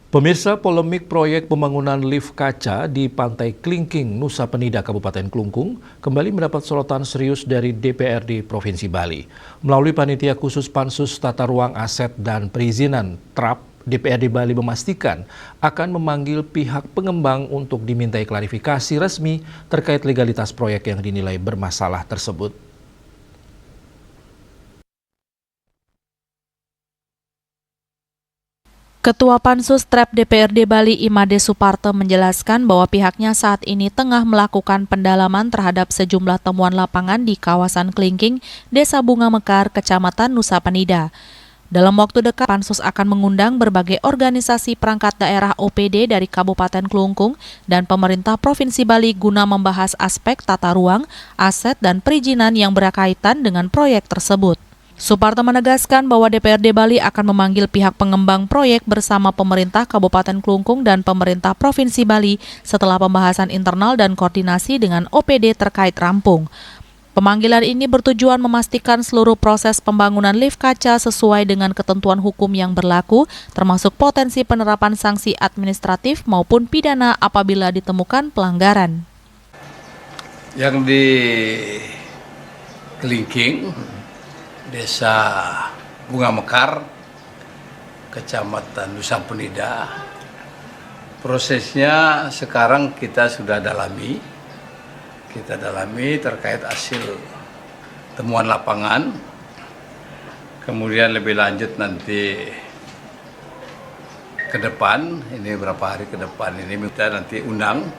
Pemirsa, polemik proyek pembangunan lift kaca di Pantai Klingking, Nusa Penida, Kabupaten Klungkung kembali mendapat sorotan serius dari DPRD Provinsi Bali. Melalui Panitia Khusus Pansus Tata Ruang Aset dan Perizinan (TRAP), DPRD Bali memastikan akan memanggil pihak pengembang untuk dimintai klarifikasi resmi terkait legalitas proyek yang dinilai bermasalah tersebut. Ketua Pansus TRAP DPRD Bali Imade Suparto menjelaskan bahwa pihaknya saat ini tengah melakukan pendalaman terhadap sejumlah temuan lapangan di kawasan Klingking, Desa Bunga Mekar, Kecamatan Nusa Penida. Dalam waktu dekat, Pansus akan mengundang berbagai organisasi perangkat daerah OPD dari Kabupaten Klungkung dan pemerintah Provinsi Bali guna membahas aspek tata ruang, aset, dan perizinan yang berkaitan dengan proyek tersebut. Suparto menegaskan bahwa DPRD Bali akan memanggil pihak pengembang proyek bersama pemerintah Kabupaten Klungkung dan pemerintah Provinsi Bali setelah pembahasan internal dan koordinasi dengan OPD terkait rampung. Pemanggilan ini bertujuan memastikan seluruh proses pembangunan lift kaca sesuai dengan ketentuan hukum yang berlaku, termasuk potensi penerapan sanksi administratif maupun pidana apabila ditemukan pelanggaran. Yang di Klingking, Desa Bunga Mekar, Kecamatan Nusa Penida. Prosesnya sekarang kita sudah dalami. Kita dalami terkait hasil temuan lapangan. Kemudian lebih lanjut nanti ke depan, ini berapa hari ke depan ini kita nanti undang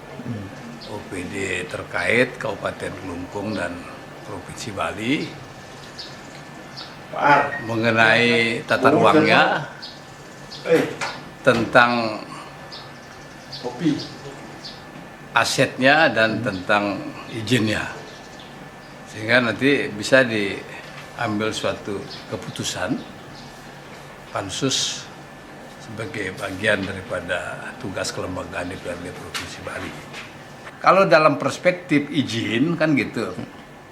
OPD terkait Kabupaten Klungkung dan Provinsi Bali mengenai tata ruangnya, tentang asetnya dan tentang izinnya, sehingga nanti bisa diambil suatu keputusan Pansus sebagai bagian daripada tugas kelembagaan DPRD Provinsi Bali. Kalau dalam perspektif izin kan gitu,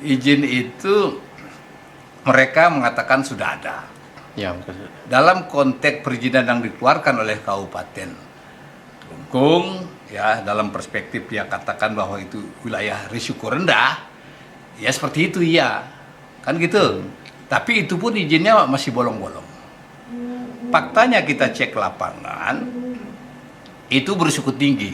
izin itu mereka mengatakan sudah ada. Ya, dalam konteks perizinan yang dikeluarkan oleh Kabupaten Klungkung, ya dalam perspektif dia katakan bahwa itu wilayah risiko rendah, ya seperti itu ya, kan gitu. Tapi itu pun izinnya masih bolong-bolong. Faktanya kita cek lapangan, itu berisiko tinggi.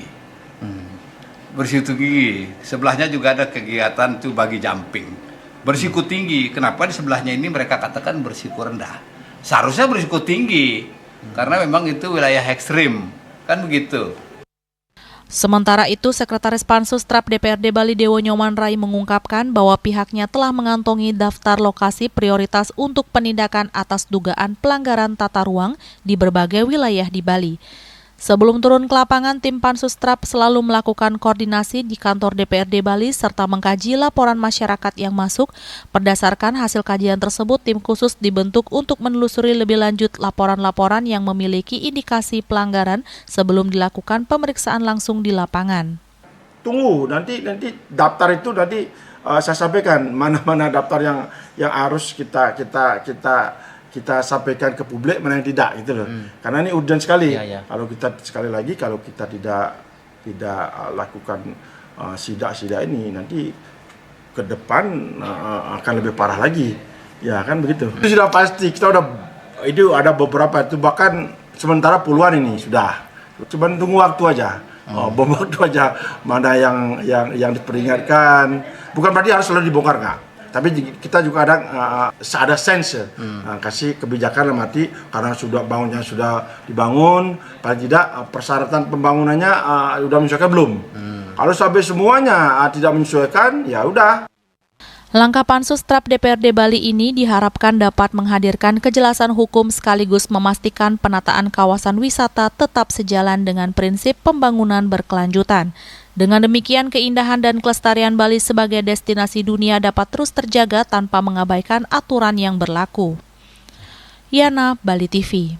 Berisiko tinggi. Sebelahnya juga ada kegiatan tuh bagi jumping. Berisiko tinggi. Kenapa di sebelahnya ini mereka katakan berisiko rendah? Seharusnya berisiko tinggi, karena memang itu wilayah ekstrim, kan begitu. Sementara itu, Sekretaris Pansus TRAP DPRD Bali Dewo Nyoman Rai mengungkapkan bahwa pihaknya telah mengantongi daftar lokasi prioritas untuk penindakan atas dugaan pelanggaran tata ruang di berbagai wilayah di Bali. Sebelum turun ke lapangan, tim Pansus TRAP selalu melakukan koordinasi di kantor DPRD Bali serta mengkaji laporan masyarakat yang masuk. Berdasarkan hasil kajian tersebut, tim khusus dibentuk untuk menelusuri lebih lanjut laporan-laporan yang memiliki indikasi pelanggaran sebelum dilakukan pemeriksaan langsung di lapangan. Tunggu, nanti daftar itu nanti saya sampaikan mana-mana daftar yang harus kita sampaikan ke publik, mana yang tidak gitu loh. Karena ini urgent sekali. Kalau kita sekali lagi kalau kita tidak lakukan sidak ini, nanti ke depan akan lebih parah lagi. Ya kan begitu. Itu sudah pasti. Itu ada beberapa itu, bahkan sementara puluhan ini sudah. Cuma tunggu waktu aja. Bom waktu aja mana yang diperingatkan. Bukan berarti harus selalu dibongkar, enggak. Tapi kita juga ada sense, kasih kebijakan dalam arti karena bangunnya sudah dibangun, paling tidak persyaratan pembangunannya sudah menyesuaikan belum. Kalau sampai semuanya tidak menyesuaikan, ya udah. Langkah Pansus TRAP DPRD Bali ini diharapkan dapat menghadirkan kejelasan hukum sekaligus memastikan penataan kawasan wisata tetap sejalan dengan prinsip pembangunan berkelanjutan. Dengan demikian, keindahan dan kelestarian Bali sebagai destinasi dunia dapat terus terjaga tanpa mengabaikan aturan yang berlaku. Yana, Bali TV.